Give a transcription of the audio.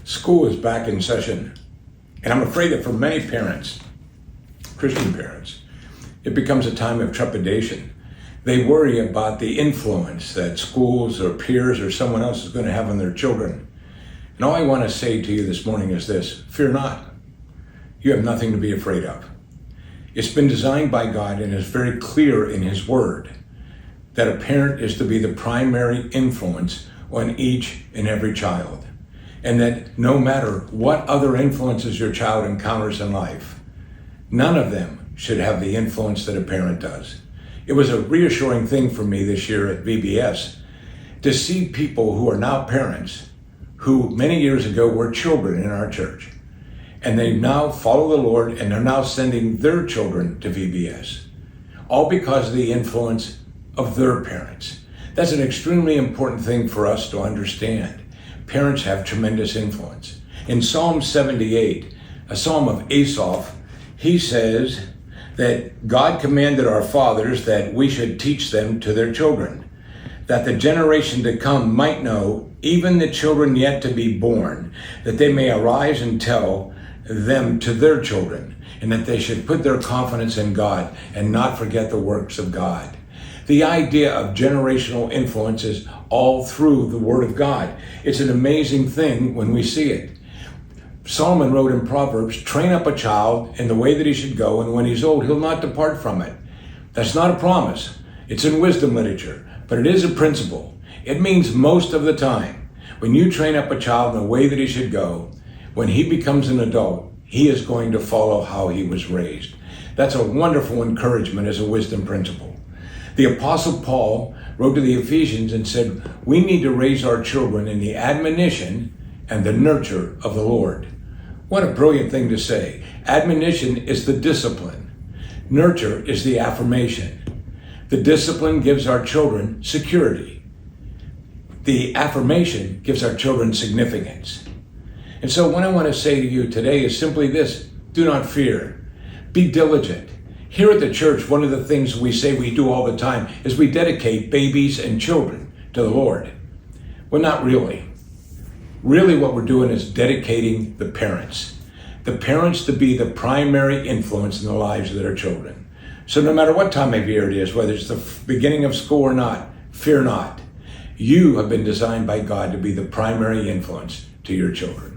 School is back in session, and I'm afraid that for many parents, Christian parents, it becomes a time of trepidation. They worry about the influence that schools or peers or someone else is going to have on their children. And all I want to say to you this morning is this: fear not. You have nothing to be afraid of. It's been designed by God and is very clear in His Word that a parent is to be the primary influence on each and every child. And that no matter what other influences your child encounters in life, none of them should have the influence that a parent does. It was a reassuring thing for me this year at VBS to see people who are now parents who many years ago were children in our church. And they now follow the Lord and are now sending their children to VBS, all because of the influence of their parents. That's an extremely important thing for us to understand. Parents have tremendous influence. In Psalm 78, a psalm of Asaph, he says that God commanded our fathers that we should teach them to their children, that the generation to come might know, even the children yet to be born, that they may arise and tell them to their children, and that they should put their confidence in God and not forget the works of God. The idea of generational influence is all through the Word of God. It's an amazing thing when we see it. Solomon wrote in Proverbs, train up a child in the way that he should go, and when he's old, he'll not depart from it. That's not a promise. It's in wisdom literature, but it is a principle. It means most of the time, when you train up a child in the way that he should go, when he becomes an adult, he is going to follow how he was raised. That's a wonderful encouragement as a wisdom principle. The Apostle Paul wrote to the Ephesians and said, we need to raise our children in the admonition and the nurture of the Lord. What a brilliant thing to say. Admonition is the discipline. Nurture is the affirmation. The discipline gives our children security. The affirmation gives our children significance. And so what I want to say to you today is simply this: do not fear. Be diligent. Here at the church, one of the things we say we do all the time is we dedicate babies and children to the Lord. Well, not really. Really what we're doing is dedicating the parents. The parents to be the primary influence in the lives of their children. So no matter what time of year it is, whether it's the beginning of school or not, fear not. You have been designed by God to be the primary influence to your children.